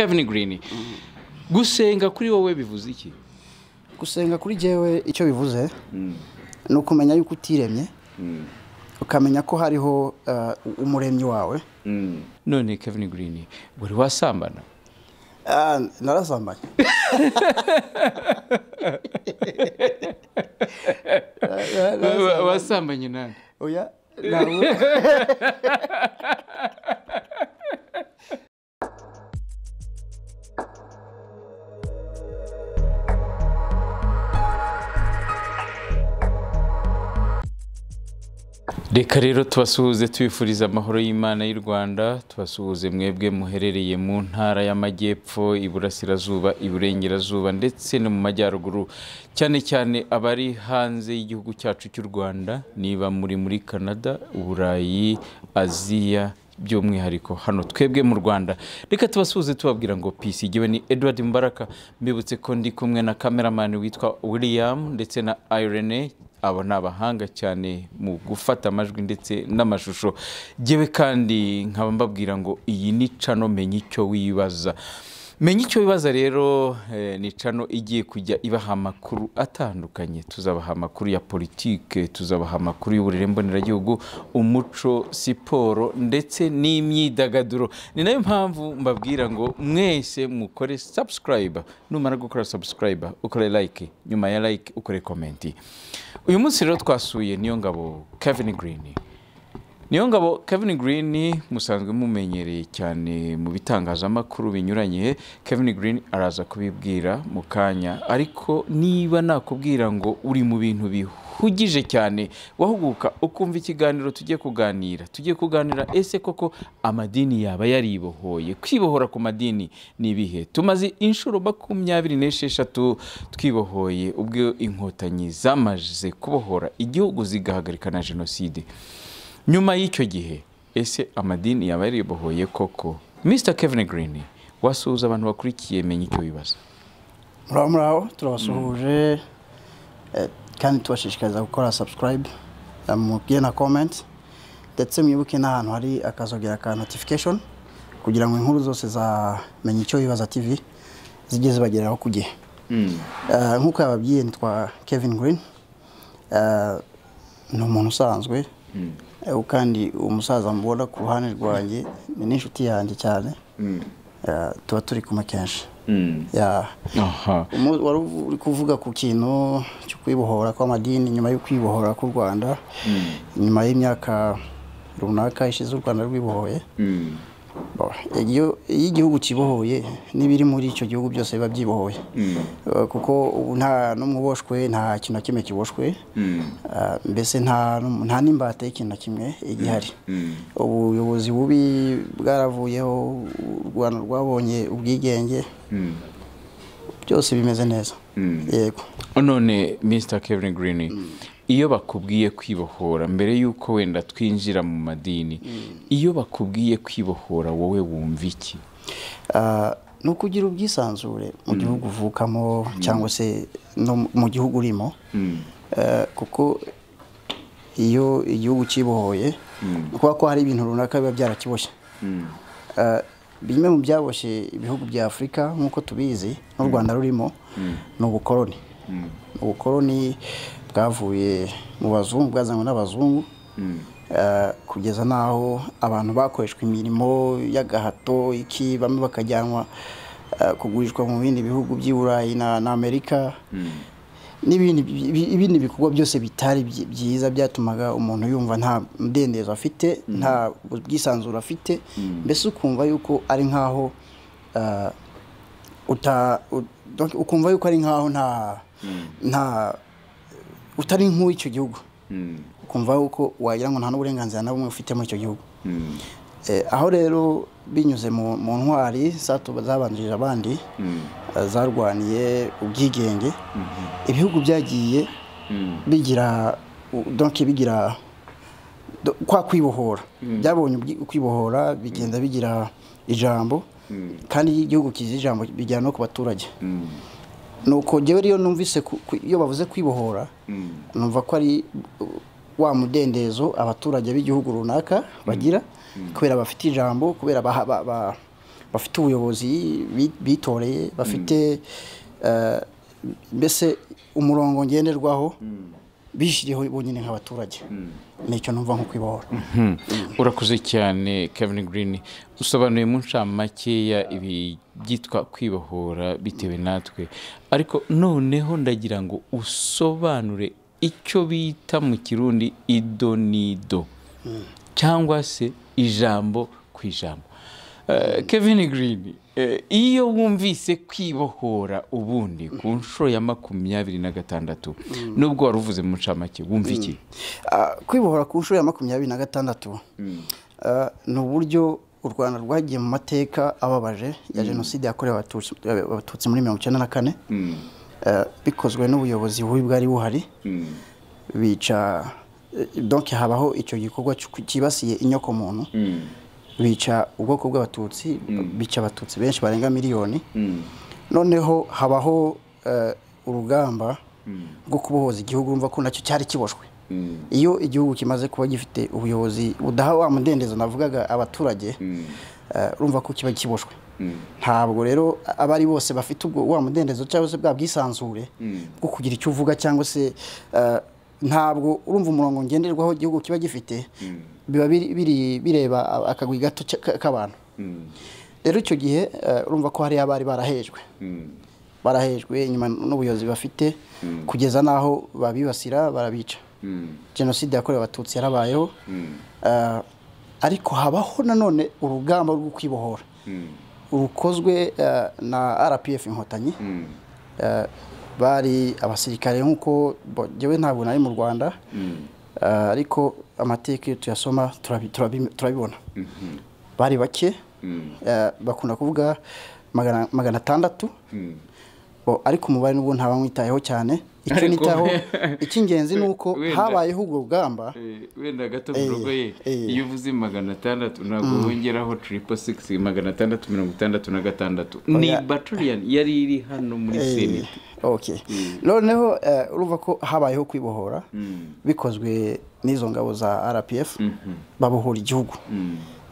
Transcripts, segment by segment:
Kevin Green. Gusenga kuri wowe bivuze iki? Gusenga kuri jewe icyo bivuze no kumenya yuko utiremye ukamenya ko hariho umuremyi wawe. None Kevin Green wari wasambana? Narasambanye. Wasambanye nani? Oya nawe. Reka rero tubasuhuze tubifuriza amahoro y'Imana y'u Rwanda, tubasuhuze mwebwe muherereye mu ntara y'amajyepfo, iburasirazuba, iburengerazuba ndetse no mu majyaruguru, cyane cyane abari hanze y'igihugu cyacu cy'u Rwanda, niba muri Canada, Uburayi, Aziya, by'umwihariko hano twebwe mu Rwanda. Reka tubasuhuze tubabwira ngo peace. Igiwe ni Edward Mbaraka, mbibutse ko ndi kumwe na cameraman witwa William ndetse na Irene. Abo nabahanga cyane mu gufata amajwi ndetse n'amashusho. Jewe kandi nkaba mbabwira ngo iyi ni channel Menya icyo wibaza. Menya icyo wibaza rero ni channel igiye kujya ibaha amakuru atandukanye. Tuzabaha amakuru ya politike, tuzabaha amakuru y'uburere mboneragihugu, umuco, siporo ndetse n'imyidagaduro. Ni nayo mpamvu mbabwira ngo mwese mukore subscribe. Numara gukora subscribe ukore like, nyuma ya like ukore comment. Uyu munsi rero twasuye Niyongabo Kevin Green. Niyongabo Kevin Green musanzwe mumenyereye cyane mu bitangazamakuru binyuranye. Kevin Green araza kubibwira mu kanya, ariko niba nakubwira ngo uri mu bintu bihugije cyane, wahuguka ukumva ikiganiro tugiye kuganira ese koko amadini yaba yaribohoye? Kwibohora ku madini ni ibihe? Tumaze inshuro 26 twibohoye ubwo inkotanyi zamaze kubohora igihugu zigahagarika na genocide. Nyuma y'icyo gihe ese amadini yaba yaribohoye koko? Mr. Kevin Green, wasuhuza abantu bakurikiye Menya icyo wibaza. Muraho turabasuhuje kandi tubashishikariza gukora subscribe, mubwire na comment, ndetse mwibuke n'ahantu hari akazogera ka notification kugira ngo inkuru zose za Menya icyo wibaza TV zijye zibageraho ku gihe. Nkuko yababwiye nitwa Kevin Green, ni umuntu usanzwe kandi umusaza mbona ku ruhande rwanjye ni n'inshuti yanjye cyane. Tuba turi kumwe kenshi. Wari kuvuga ku kintu cyo kwibohora kw'amadini nyuma yo kwibohora ku Rwanda, nyuma y'imyaka runaka ishize u Rwanda rwibohoye. Iyo igihugu kibohoye n'ibiri muri icyo gihugu byose biba byibohoye, kuko nta n'umuboshwe, nta kintu kimwe kiboshwe, mbese nta n'imbata y'ikintu kimwe igihari. Ubuyobozi bubi bwaravuyeho, u Rwanda rwabonye ubwigenge, byose bimeze neza. Yego. None Mr. Kevin Green, iyo bakubwiye kwibohora, mbere yuko wenda twinjira mu madini, iyo bakubwiye kwibohora wowe wumva iki? No kugira ubwisanzure mu gihugu uvukamo cyangwa se no mu gihugu urimo, kuko iyo igihugu kibohoye kuko ko hari ibintu runaka biba byarakiboshye. Bimwe mu byaboshye ibihugu bya Afrika nkuko tubizi n'u Rwanda rurimo no ubukoloni. Ubukoloni bwavuye mu bazungu, bwazanywe n'abazungu, kugeza naho abantu bakoreshwa imirimo y'agahato, iki bamwe bakajyanwa kugurishwa mu bindi bihugu by'i Burayi na Amerika, n'ibindi bikorwa byose bitari byiza byatumaga umuntu yumva nta mudendezo afite, nta bwisanzure afite, mbese ukumva yuko ari nkaho ukumva yuko ari nkaho nta utari nk'icyo gihugu, ukumva yuko wagira ngo nta n'uburenganzira na bumwe ufite muri icyo gihugu. Aho rero binyuze mu ntwari zabanjirije abandi, zarwaniye ubwigenge, ibihugu byagiye bigira kwa kwibohora, byabonye kwibohora bigenda bigira ijambo, kandi igihugu kizi ijambo bijyana no ku baturage. Nuko jewe rero numvise iyo bavuze kwibohora, numva ko ari wa mudendezo abaturage b'igihugu runaka bagira, kubera bafite ijambo, kubera bafite ubuyobozi bitoreye bafite mbese umurongo ngenderwaho bishiriho bonyine nk'abaturage nicyo numva nko kwibohora. Urakoze cyane Kevin Green, usobanuye mu ncamakeya ibi byitwa kwibohora bitewe natwe, ariko noneho ndagira ngo usobanure icyo bita mu Kirundi idonido cyangwa se ijambo ku ijambo. Kevin Green, iyo wumvise kwibohora ubundi ku nshuro ya 26 nubwo waruvuze mu ncamake wumva iki? Kwibohora ku nshuro ya 26 ni uburyo u Rwanda rwagiye mu mateka ababaje ya jenoside yakorewe abatutsi muri 1994 bikozwe n'ubuyobozi bubi bwari buhari bica donc habaho icyo gikorwa kibasiye inyoko muntu bica ubwoko bw'abatutsi bica abatutsi benshi barenga miliyoni. Noneho habaho urugamba rwo kubohoza igihugu, urumva ko nacyo cyari kiboshwe. Iyo igihugu kimaze kuba gifite ubuyobozi budaha wa mudendezo navugaga abaturage, urumva ko kiba kiboshwe. Ntabwo rero abari bose bafite ubwo wa mudendezo cyangwa se bwa bwisanzure bwo kugira icyo uvuga, cyangwa se ntabwo urumva umurongo ngenderwaho igihugu kiba gifite, biba bireba akagwi gato k'abantu. Rero icyo gihe urumva ko hari abari barahejwe inyuma n'ubuyobozi bafite kugeza naho babibasira barabica. Jenoside yakorewe abatutsi yarabayeho, ariko habaho nanone urugamba rwo kwibohora rukozwe na RPF Inkotanyi. Bari abasirikare nk'uko jewe ntabwo nari mu Rwanda, ariko amateka tuyasoma turabibona. Bari bake, bakunda kuvuga 600, ariko umubare n'ubwo ntabamwitayeho cyane. Icyo nitaho icy'ingenzi nuko habayeho ubwo rugamba. Wenda gato murogoye, iyo uvuze 600 ntabwo wongeraho 666 666 ni battalion yari iri hano muri Senate. Okay. Noneho urumva ko habayeho kwibohora bikozwe n'izo ngabo za RPF babohora igihugu.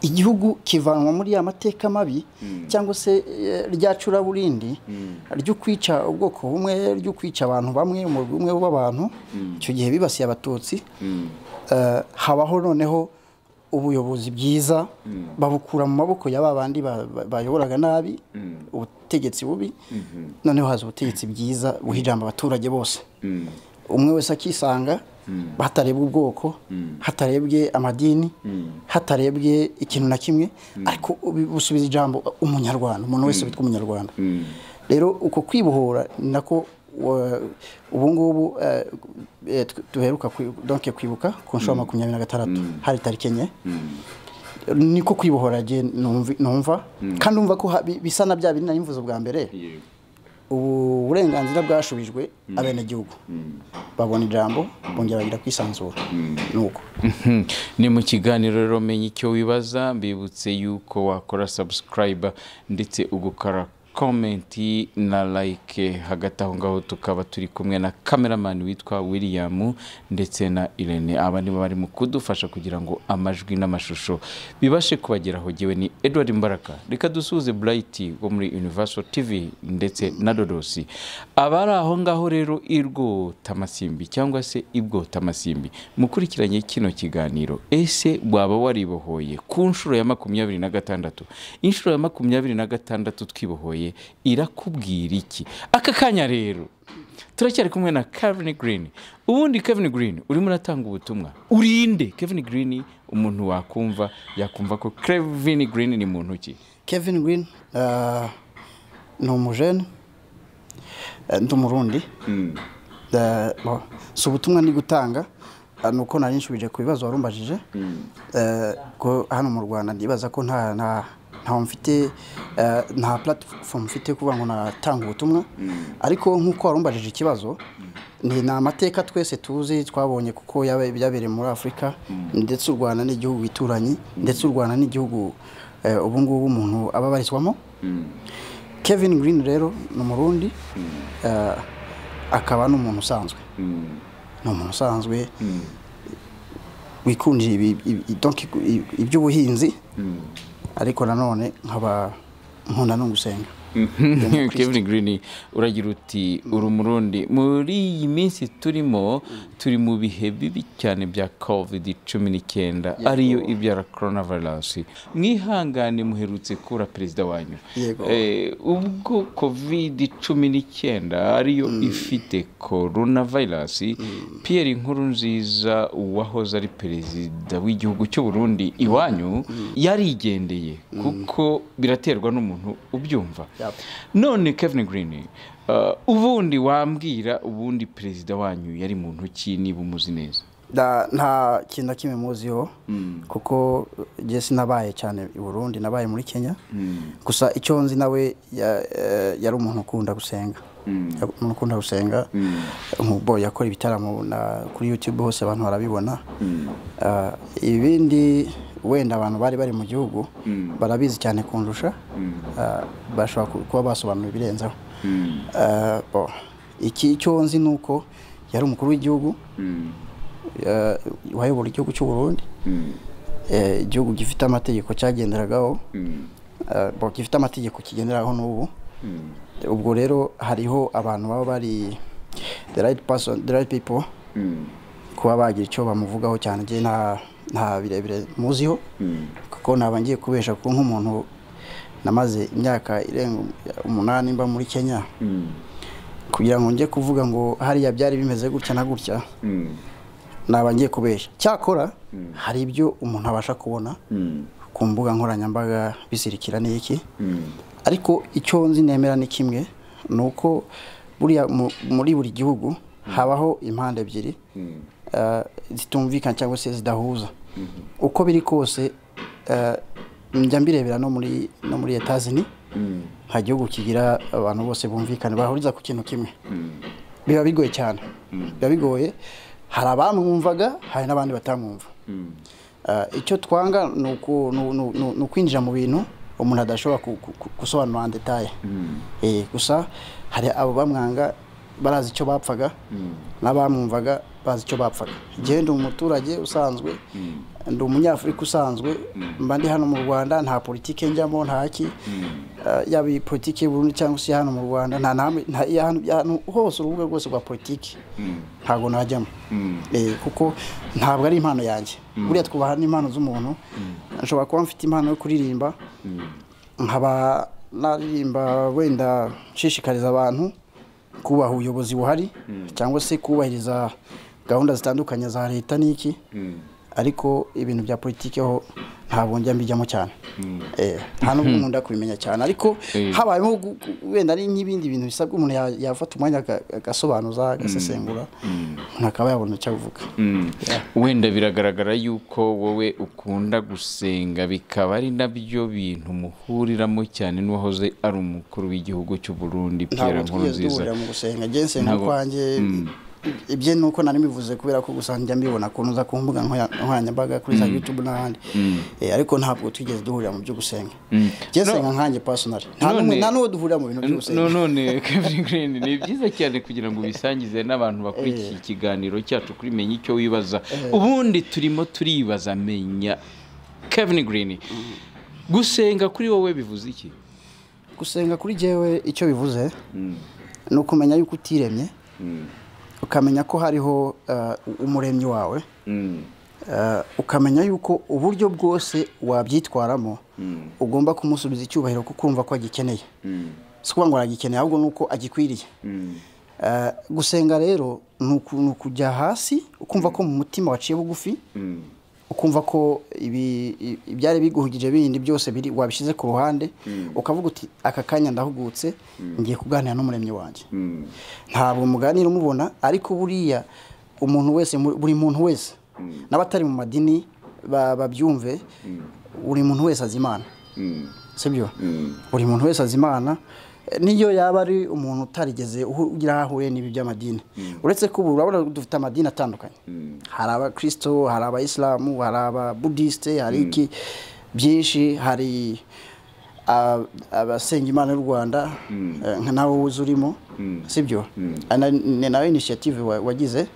Igihugu kivanwa muri ya mateka mabi cyangwa se ryacura burindi ryo kwica ubwoko bumwe, ryo kwica abantu bamwe, umurwi umwe w'abantu. Icyo gihe bibasiye abatutsi. Habaho noneho ubuyobozi bwiza babukura mu maboko ya babandi bayoboraga nabi, ubutegetsi bubi. Noneho haza ubutegetsi bwiza buhijamba abaturage bose, umwe wese akisanga, hatarebwe ubwoko, hatarebwe amadini, hatarebwe ikintu na kimwe, ariko busubiza ijambo umunyarwanda, umuntu wese witwa umunyarwanda. Rero uko kwibohora nako ubu ngubu duheruka donc kwibuka ku nshuro 26 hari tariki enye. Niko kwibohora je numva, kandi umva ko bisa na bya bintu nimvuzo bwa mbere. Uburenganzira bwashubijwe abenegihugu, babona ijambo bongera bagira kwisanzura. Nuko ni mu kiganiro rero Menya icyo wibaza. Mbibutse yuko wakora subscribe ndetse ugukora comment na like. Hagati aho ngaho tukaba turi kumwe na cameraman witwa William ndetse na Irene, abandi bari mu kudufasha kugira ngo amajwi n'amashusho bibashe kubageraho. Jewe ni Edward Mbaraka. Reka dusuze Bright wo muri Universal TV ndetse na Dodosi. Abari aho ngaho rero irwo Tamasimbi cyangwa se ibwo Tamasimbi, mukurikiranye kino kiganiro, ese bwaba waribohoye ku nshuro ya 26? Inshuro ya 26 twibohoye irakubwira iki? Aka kanya rero turacyari kumwe na Kevin Green. Ubundi Kevin Green urimo uratanga ubutumwa, urinde Kevin Green umuntu wakumva yakumva ko Kevin Green ni muntu ki? Kevin Green ni umujene ndumurundi. So ubutumwa ndi gutanga nuko nari nshubije ku bibazo warumbajije. Ko hano mu Rwanda ndibaza ko nta mfite nta platform mfite kuvuga ngo natanga ubutumwa, ariko nkuko warumbajije ikibazo ni amateka twese tuzi twabonye kuko yabereye muri Afrika, ndetse u Rwanda n'igihugu bituranye, ndetse u Rwanda n'igihugu ubu ngubu umuntu ababarizwamo. Kevin Green rero ni umurundi, akaba n'umuntu usanzwe. Ni umuntu usanzwe wikundira iby'ubuhinzi, ariko nanone nkaba nkunda no gusenga. Kevin Green uragira uti uri umurundi muri iyi minsi turimo turi mu bihe bibi cyane bya COVID-19 ariyo ibyara coronavirus. Mwihangane muherutse kura perezida wanyu ubwo COVID-19 ariyo ifite coronavirus. Pierre Nkurunziza wahoze ari perezida w'igihugu cy'u Burundi iwanyu yarigendeye kuko biraterwa n'umuntu ubyumva. None Kevin Green ubundi wambwira ubundi perezida wanyu yari muntu ki niba umuzi neza? Nta kintu kimwe muziho kuko je sinabaye cyane i Burundi, nabaye muri Kenya. Gusa icyo nzi nawe yari umuntu ukunda gusenga. Umuntu ukunda gusenga nk'ubo yakora ibitaramo kuri YouTube hose abantu barabibona. Ibindi wenda abantu bari mu gihugu barabizi cyane kundusha, bashobora kuba basobanura ibirenzaho. Iki cyo nzi nuko yari umukuru w'igihugu, wayobora igihugu cy'u Burundi, igihugu gifite amategeko cyagenderagaho, gifite amategeko kigenderaho n'ubu. Ubwo rero hariho abantu baba bari the right person, the right people, kuba bagira icyo bamuvugaho cyane. Je nta birebire muziho kuko nabangiye kubesha kuko nk'umuntu namaze imyaka irenga 8 mba muri Kenya, kugira ngo nje kuvuga ngo hariya byari bimeze gutya na gutya, nabangiye kubesha. Cyakora hari ibyo umuntu abasha kubona ku mbuga nkoranyambaga bisirikira n'iki, ariko icyo nzi nemera ni kimwe, nuko buriya muri buri gihugu habaho impande ebyiri zitumvikana cyangwa se zidahuza. Uko biri kose njya mbirebera no muri Etazini, nta gihugu kigira abantu bose bumvikana bahuriza ku kintu kimwe. Biba bigoye cyane, biba bigoye. Hari abamwumvaga, hari n'abandi batamwumva. Icyo twanga ni ukwinjira mu bintu umuntu adashobora gusobanura en detail. Gusa hari abo bamwanga barazi icyo bapfaga, n'abamwumvaga bazi icyo bapfaga. Je ndi umuturage usanzwe, ndi umunyafrika usanzwe, mba ndi hano mu Rwanda, nta politike njyamo, nta haki. Yabi politike y'u Burundi cyangwa se hano mu Rwanda, nta hose urubuga rwose rwa politike ntago najyamo. Kuko ntabwo ari impano yanjye. Buriya twubaha n'impano z'umuntu. Nshobora kuba mfite impano yo kuririmba, nkaba naririmba wenda nshishikariza abantu kubaha ubuyobozi buhari cyangwa se kubahiriza gahunda zitandukanye za leta n'iki, ariko ibintu bya politike ho ntabwo njya mbijyamo cyane. Nta n'ubwo nkunda kubimenya cyane, ariko habayemo wenda ari nk'ibindi bintu bisabwa umuntu yafata umwanya agasobanuza, agasesengura, ntakaba yabona icyo avuga. Wenda biragaragara yuko wowe ukunda gusenga, bikaba ari nabyo bintu muhuriramo cyane n'uwahoze ari umukuru w'igihugu cy'u Burundi Pierre Nkurunziza. Ntabwo mu gusenga, je nsenga kwanjye ibye nuko nari bivuze kubera ko gusa njya mbibona ko nuza ku mbuga nkoranyambaga kuri za YouTube n'ahandi, ariko ntabwo twigeze duhurira mu byo gusenga. Je nsenga nkanjye personally, nta n'uwo duhurira mu bintu byo gusenga. None Kevin Green, ni byiza cyane kugira ngo bisangize n'abantu bakurikiye ikiganiro cyacu kuri Menya icyo wibaza. Ubundi turimo turibaza Menya Kevin Green, gusenga kuri wowe bivuze iki? Gusenga kuri jewe icyo bivuze ni ukumenya yuko utiremye, ukamenya ko hariho umuremyi wawe, ukamenya yuko uburyo bwose wabyitwaramo ugomba kumusubiza icyubahiro kuko urumva ko agikeneye. Si kuvuga ngo aragikeneye, ahubwo nuko agikwiriye. Gusenga rero ni ukujya hasi ukumva ko mu mutima waciye bugufi, ukumva ko ibyari biguhugije bindi byose biri wabishize ku ruhande, ukavuga uti aka kanya ndahugutse, ngiye kuganira n'umuremyi wanjye. Ntabwo muganira umubona, ariko buriya umuntu wese, buri muntu wese, n'abatari mu madini babyumve, buri muntu wese azimana. Sibyo? Buri muntu wese azimana, niyo yaba ari umuntu utarigeze ugira ahure n'ibi by'amadini. Uretse ko urabona dufite amadini atandukanye. Hari abakristo, hari abayisilamu, hari ababuddhiste, hari iki byinshi, hari abasenga Imana y'u Rwanda, nka nawe uzurimo. Sibyo? Ni nawe initiative wagize.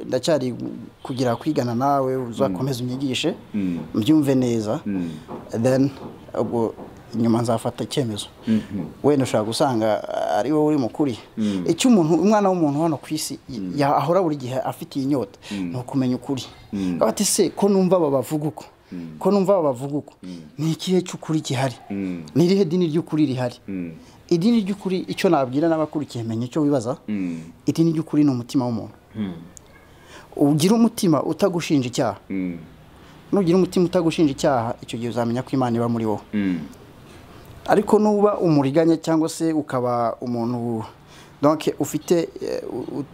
Ndacyari kugira kwigana nawe, uzakomeza unyigishe mbyumve neza. Then ubwo inyuma nzafata icyemezo wenda ushaka gusanga ari wowe uri mukuri icyo umwana w'umuntu hano ku isi ahora buri gihe afite inyota no kumenya ukuri abati se ko numva babavuga uko ni ikihe cy'ukuri gihari ni irihe dini ry'ukuri rihari idini ry'ukuri icyo nabwira n'abakurikiye menye icyo wibaza idini ry'ukuri ni umutima w'umuntu ugira umutima utagushinja icyaha nugira umutima utagushinja icyaha icyo gihe uzamenya ko Imana iba muri wowe ariko nuba umuriganya cyangwa se ukaba umuntu donc ufite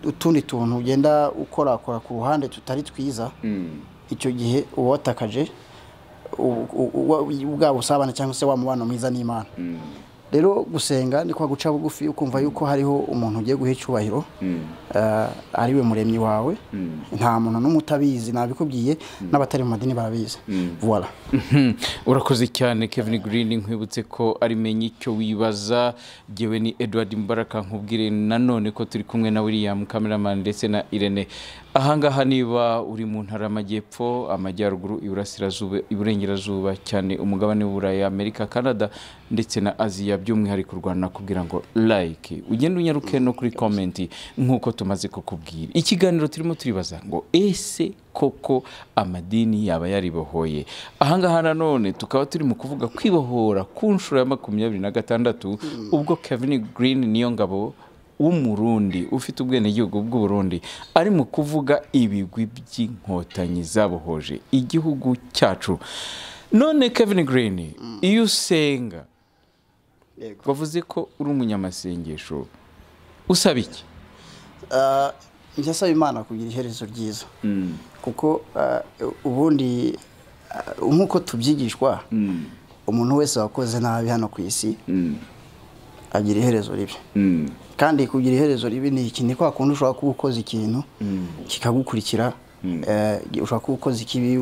utundi tuntu ugenda ukora ku ruhande tutari twiza icyo gihe uba watakaje ubwa busabana cyangwa se wa mubano mwiza n'Imana rero gusenga ni kwa guca bugufi ukumva yuko hariho umuntu ugiye guha icyubahiro ari we muremyi wawe nta muntu n'umutabizi nabikubwiye n'abatari mu madini barabizi voilà urakoze cyane Kevin Green nkwibutse ko ari menye icyo wibaza jewe ni Edward Mbaraka nkubwire nanone ko turi kumwe na William cameraman ndetse na Irene ahangaha niba uri mu ntara y'amajyepfo amajyaruguru iburasirazuba iburengerazuba cyane umugabane w'Uburayi Amerika Canada ndetse na Aziya by'umwihariko Rwanda kugira ngo like ugende unyaruke no kuri comment nkuko tumaze kukubwira ikiganiro turimo turibaza ngo ese koko amadini yaba yaribohoye ahangaha nanone tukaba turi mu kuvuga kwibohora ku nshuro ya 26 ubwo Kevin Green niyo ngabo w'umurundi ufite ubwene gihugu bw'u Burundi ari mu kuvuga ibigwi by'inkotanyi zabohoje igihugu cyacu none Kevin Green iyo usenga bavuze ko uri umunyamasengesho usaba iki njya saba Imana kugira iherezo ryiza kuko ubundi nkuko tubyigishwa umuntu wese wakoze nabi hano ku isi agira iherezo ribi kandi kugira iherezo ribi ni iki ni kwa kundi ushobora kuba ukoze ikintu kikagukurikira ushobora kuba ukoze ikibi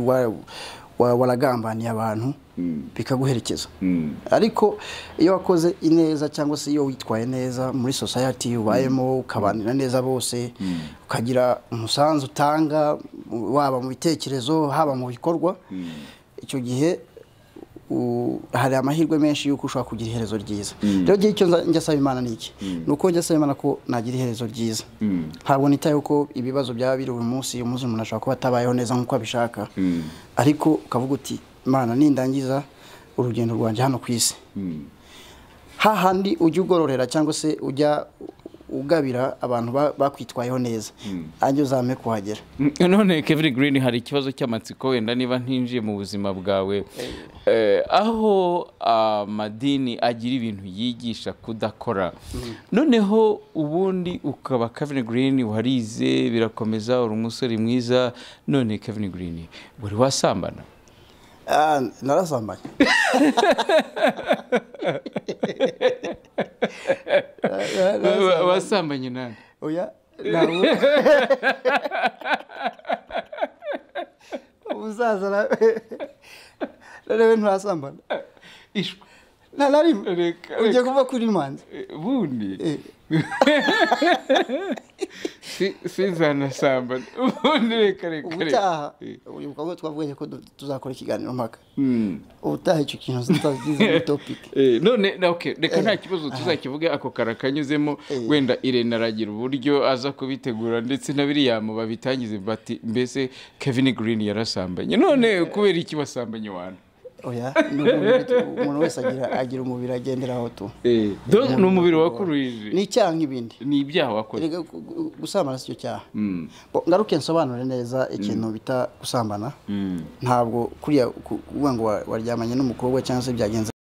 waragambaniye abantu bikaguherekeza ariko iyo wakoze ineza cyangwa se iyo witwaye neza muri society ubayemo ukabanira neza bose ukagira umusanzu utanga waba mu bitekerezo haba mu bikorwa icyo gihe hari amahirwe menshi yuko ushobora kugira iherezo ryiza rero gihe icyo njya saba Imana niki nuko njya saba Imana ko nagira iherezo ryiza ntabwo nitaye uko ibibazo byaba biri uyu munsi umuntu ashaka kuba atabayeho neza nkuko abishaka ariko ukavuga uti Imana nindangiza urugendo rwanje hano ku isi hahandi ujya ugororera cyangwa se ujya ugabira abantu bakwitwayeho neza ajye uzame kuhagera none Kevin Green hari ikibazo cy'amatsiko wenda niba ntinjiye mu buzima bwawe aho amadini agira ibintu yigisha kudakora noneho ubundi ukaba Kevin Green warize birakomeza uri umusore mwiza none Kevin Green buri wasambana narasambanye wasambanye nani oya nawo uzaza rero nturasambana ishwa nari ujye kuva kuri manzi bundi sizana samba ubundi reka utaha uyu mukobwa twavuye ko tuzakora ikiganiro mpaka utaha icyo kintu zitazize mu topic none okay reka nta kibazo tuzakivuge ako karakanyuzemo wenda Irene aragira uburyo aza kubitegura ndetse na William babitangize bati mbese Kevin Green yarasambanye none kubera iki wasambanye wana oya umuntu wese agira umubiri agenderaho tu donc n'umubiri wakuruje ni cyangwa ibindi ni ibyaha wakoze gusambana cyo cyaha ngaruke nsobanure neza ikintu bita gusambana ntabwo kuriya kuvuga ngo waryamanye n'umukobwa cyangwa se byagenze